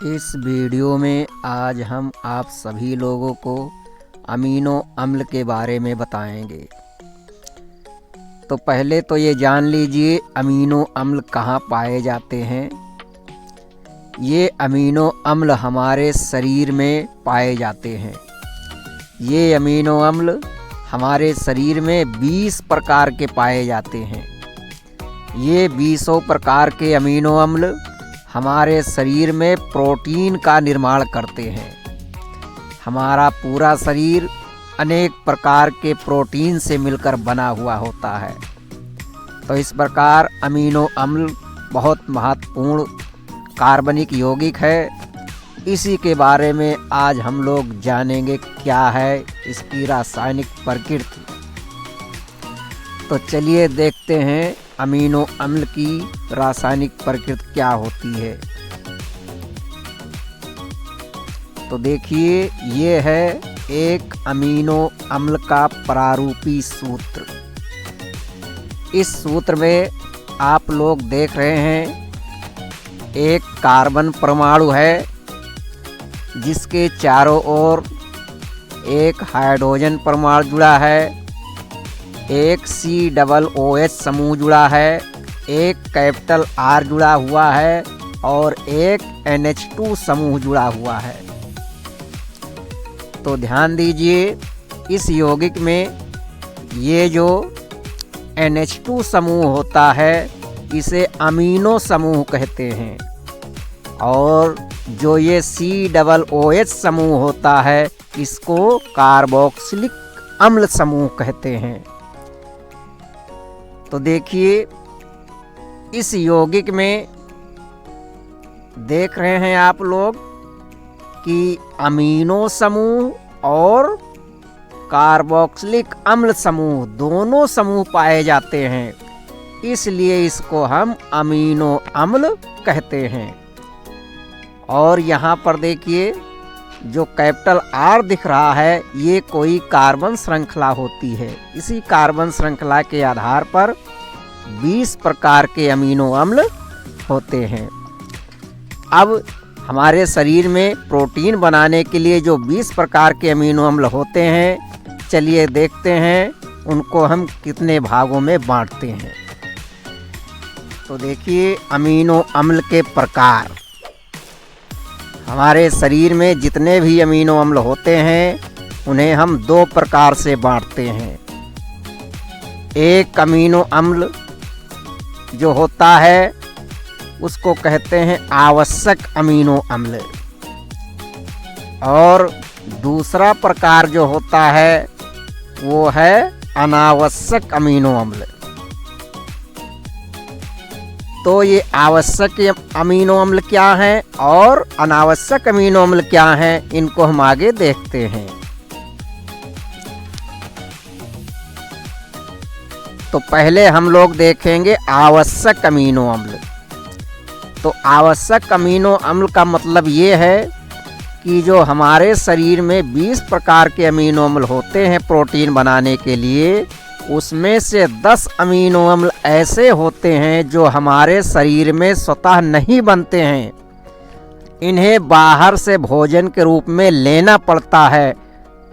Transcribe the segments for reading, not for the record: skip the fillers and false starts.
इस वीडियो में आज हम आप सभी लोगों को अमीनो अम्ल के बारे में बताएंगे। तो पहले तो ये जान लीजिए अमीनो अम्ल कहाँ पाए जाते हैं। ये अमीनो अम्ल हमारे शरीर में पाए जाते हैं। ये अमीनो अम्ल हमारे शरीर में 20 प्रकार के पाए जाते हैं। ये 20 प्रकार के अमीनो अम्ल हमारे शरीर में प्रोटीन का निर्माण करते हैं। हमारा पूरा शरीर अनेक प्रकार के प्रोटीन से मिलकर बना हुआ होता है। तो इस प्रकार अमीनो अम्ल बहुत महत्वपूर्ण कार्बनिक यौगिक है। इसी के बारे में आज हम लोग जानेंगे क्या है इसकी रासायनिक प्रकृति। तो चलिए देखते हैं अमीनो अम्ल की रासायनिक प्रकृति क्या होती है। तो देखिए ये है एक अमीनो अम्ल का प्रारूपी सूत्र। इस सूत्र में आप लोग देख रहे हैं एक कार्बन परमाणु है जिसके चारों ओर एक हाइड्रोजन परमाणु जुड़ा है, एक COOH समूह जुड़ा है, एक कैपिटल R जुड़ा हुआ है और एक NH2 समूह जुड़ा हुआ है। तो ध्यान दीजिए इस यौगिक में ये जो NH2 समूह होता है इसे अमीनो समूह कहते हैं और जो ये COOH समूह होता है इसको कार्बोक्सिलिक अम्ल समूह कहते हैं। तो देखिए इस यौगिक में देख रहे हैं आप लोग कि अमीनो समूह और कार्बोक्सिलिक अम्ल समूह दोनों समूह पाए जाते हैं, इसलिए इसको हम अमीनो अम्ल कहते हैं। और यहाँ पर देखिए जो कैपिटल R दिख रहा है ये कोई कार्बन श्रृंखला होती है। इसी कार्बन श्रृंखला के आधार पर 20 प्रकार के अमीनो अम्ल होते हैं। अब हमारे शरीर में प्रोटीन बनाने के लिए जो 20 प्रकार के अमीनो अम्ल होते हैं, चलिए देखते हैं उनको हम कितने भागों में बांटते हैं। तो देखिए अमीनो अम्ल के प्रकार। हमारे शरीर में जितने भी अमीनो अम्ल होते हैं उन्हें हम 2 प्रकार से बांटते हैं। एक अमीनो अम्ल जो होता है उसको कहते हैं आवश्यक अमीनो अम्ल और दूसरा प्रकार जो होता है वो है अनावश्यक अमीनो अम्ल। तो ये आवश्यक अमीनो अम्ल क्या हैं और अनावश्यक अमीनो अम्ल क्या हैं, इनको हम आगे देखते हैं। तो पहले हम लोग देखेंगे आवश्यक अमीनो अम्ल। तो आवश्यक अमीनो अम्ल का मतलब ये है कि जो हमारे शरीर में 20 प्रकार के अमीनो अम्ल होते हैं प्रोटीन बनाने के लिए, उसमें से 10 अमीनो अम्ल ऐसे होते हैं जो हमारे शरीर में स्वतः नहीं बनते हैं। इन्हें बाहर से भोजन के रूप में लेना पड़ता है,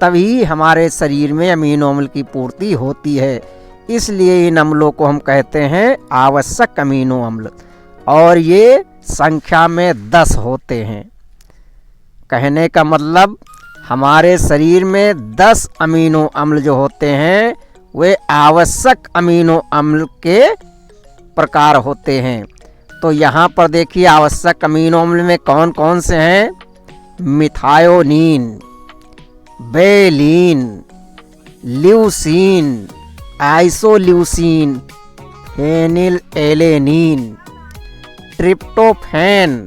तभी हमारे शरीर में अमीनो अम्ल की पूर्ति होती है। इसलिए इन अम्लों को हम कहते हैं आवश्यक अमीनो अम्ल और ये संख्या में 10 होते हैं। कहने का मतलब हमारे शरीर में 10 अमीनो अम्ल जो होते हैं वे आवश्यक अमीनो अम्ल के प्रकार होते हैं। तो यहाँ पर देखिए आवश्यक अमीनो अम्ल में कौन कौन से हैं? Methionine, valine, leucine, isoleucine, phenylalanine, tryptophan,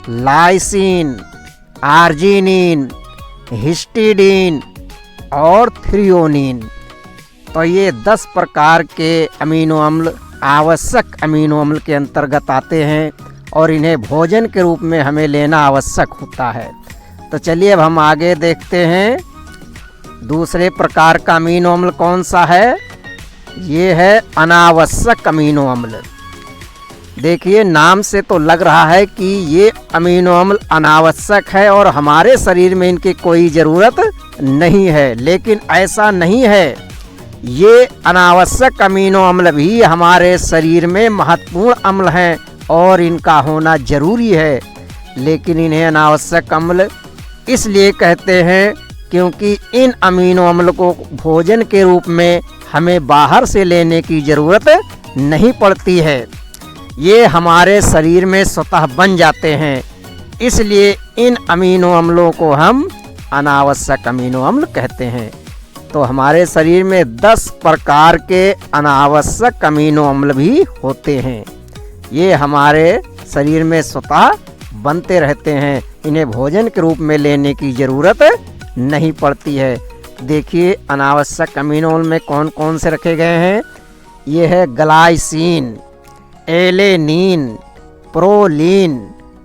lysine, arginine, histidine और थ्रियोनिन। तो ये 10 प्रकार के अमीनो अम्ल आवश्यक अमीनो अम्ल के अंतर्गत आते हैं और इन्हें भोजन के रूप में हमें लेना आवश्यक होता है। तो चलिए अब हम आगे देखते हैं दूसरे प्रकार का अमीनो अम्ल कौन सा है। ये है अनावश्यक अमीनो अम्ल। देखिए नाम से तो लग रहा है कि ये अमीनो अम्ल अनावश्यक है और हमारे शरीर में इनकी कोई ज़रूरत नहीं है, लेकिन ऐसा नहीं है। ये अनावश्यक अमीनो अम्ल भी हमारे शरीर में महत्वपूर्ण अम्ल हैं और इनका होना ज़रूरी है। लेकिन इन्हें अनावश्यक अम्ल इसलिए कहते हैं क्योंकि इन अमीनो अम्ल को भोजन के रूप में हमें बाहर से लेने की ज़रूरत नहीं पड़ती है। ये हमारे शरीर में स्वतः बन जाते हैं, इसलिए इन अमीनो अम्लों को हम अनावश्यक अमीनो अम्ल कहते हैं। तो हमारे शरीर में 10 प्रकार के अनावश्यक अमीनो अम्ल भी होते हैं। ये हमारे शरीर में स्वतः बनते रहते हैं, इन्हें भोजन के रूप में लेने की ज़रूरत नहीं पड़ती है। देखिए अनावश्यक अमीनो अम्ल में कौन कौन से रखे गए हैं। ये है glycine, alanine, proline,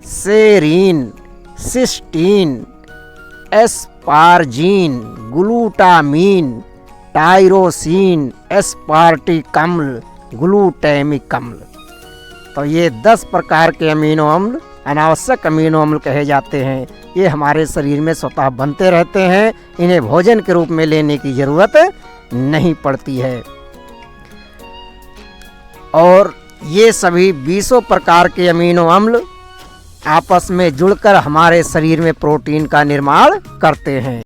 serine, cysteine, asparagine, glutamine, tyrosine, aspartic अम्ल, ग्लूटामिक अम्ल। तो ये 10 प्रकार के अमीनो अम्ल अनावश्यक अमीनो अम्ल कहे जाते हैं। ये हमारे शरीर में स्वतः बनते रहते हैं, इन्हें भोजन के रूप में लेने की ज़रूरत नहीं पड़ती है। और ये सभी 20 प्रकार के अमीनो अम्ल आपस में जुड़कर हमारे शरीर में प्रोटीन का निर्माण करते हैं।